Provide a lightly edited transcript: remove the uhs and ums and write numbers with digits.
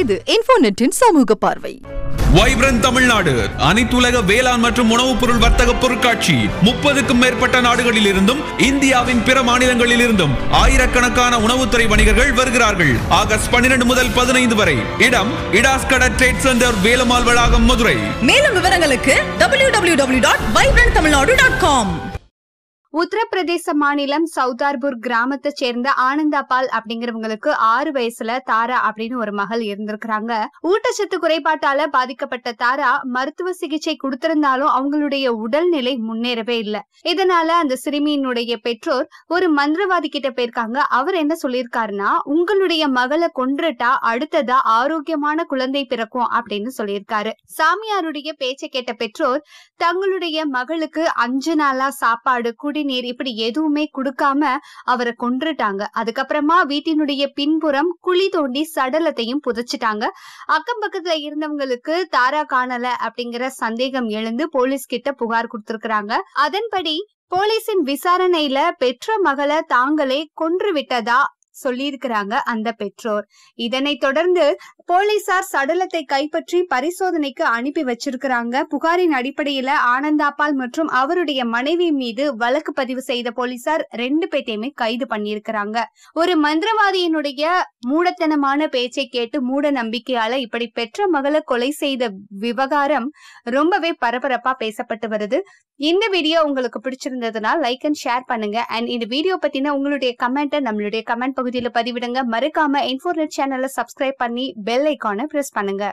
இது இன்ஃபோநெட்டின் சமூக பார்வை. வைப்ரண்ட் தமிழ்நாடு அனைத்துலக வேளாண் மற்றும் உணவுப் பொருள் வர்த்தக பொருட்காட்சி 30க்கும் மேற்பட்ட நாடுகளில் இருந்தும் இந்தியாவின் பிற மாநிலங்களில் இருந்தும் ஆயிரக்கணக்கான உணவுத்துறை வணிகர்கள் வருகிறார்கள். ஆகஸ்ட் 12 முதல் 15 வரை. இடம் இடாஸ்கட ட்ரேட் சென்டர், வேலம்மாள் வளாகம், மதுரை. மேலும் விவரங்களுக்கு www.vibranttamilnadu.com. உத்தரப்பிரதேச மாநிலம் சவுதார்பூர் கிராமத்தை சேர்ந்த ஆனந்தா பால் அப்படிங்கிறவங்களுக்கு 6 வயசுல தாரா அப்படின்னு ஒரு மகள் இருந்திருக்கிறாங்க. ஊட்டச்சத்து குறைபாட்டால பாதிக்கப்பட்ட தாரா மருத்துவ சிகிச்சை கொடுத்திருந்தாலும் அவங்களுடைய உடல்நிலை முன்னேறவே இல்லை. இதனால அந்த சிறுமியினுடைய பெற்றோர் ஒரு மந்திரவாதி கிட்ட போயிருக்காங்க. அவர் என்ன சொல்லியிருக்காருன்னா, உங்களுடைய மகளை கொன்றுட்டா அடுத்ததா ஆரோக்கியமான குழந்தை பிறக்கும் அப்படின்னு சொல்லியிருக்காரு. சாமியாருடைய பேச்சை கேட்ட பெற்றோர் தங்களுடைய மகளுக்கு 5 நாளா சாப்பாடு, குடிநீர் இப்படி எதுவுமே கொடுக்காம அவரை கொன்றுட்டாங்க. அதுக்கப்புறமா வீட்டினுடைய பின்புறம் குழி தோண்டி சடலத்தையும் புதைச்சிட்டாங்க. அக்கம் பக்கத்துல இருந்தவங்களுக்கு தாரா காணல அப்படிங்கிற சந்தேகம் எழுந்து போலீஸ் கிட்ட புகார் கொடுத்திருக்கிறாங்க. அதன்படி போலீசின் விசாரணையில பெற்ற மகளை தாங்களே கொன்று விட்டதா சொல்லியிருக்கிறாங்க அந்த பெற்றோர். இதனை தொடர்ந்து போலீசார் சடலத்தை கைப்பற்றி பரிசோதனைக்கு அனுப்பி வச்சிருக்கிறாங்க. புகாரின் அடிப்படையில ஆனந்தாபால் மற்றும் அவருடைய மனைவி மீது வழக்கு பதிவு செய்த போலீசார் 2 பேத்தையுமே கைது பண்ணியிருக்கிறாங்க. ஒரு மந்திரவாதியினுடைய மூடத்தனமான பேச்சை கேட்டு மூட நம்பிக்கையால இப்படி பெற்ற மகளை கொலை செய்த விவகாரம் ரொம்பவே பரபரப்பா பேசப்பட்டு வருது. இந்த வீடியோ உங்களுக்கு பிடிச்சிருந்ததுன்னா லைக் அண்ட் ஷேர் பண்ணுங்க. அண்ட் இந்த வீடியோ பத்தின உங்களுடைய கமெண்ட்டை நம்மளுடைய கமெண்ட் பகுதியில பதிவிடுங்க. மறக்காம இன்ஃபோநெட் சேனலை சப்ஸ்கிரைப் பண்ணி பெல் ஐகானை பிரஸ் பண்ணுங்க.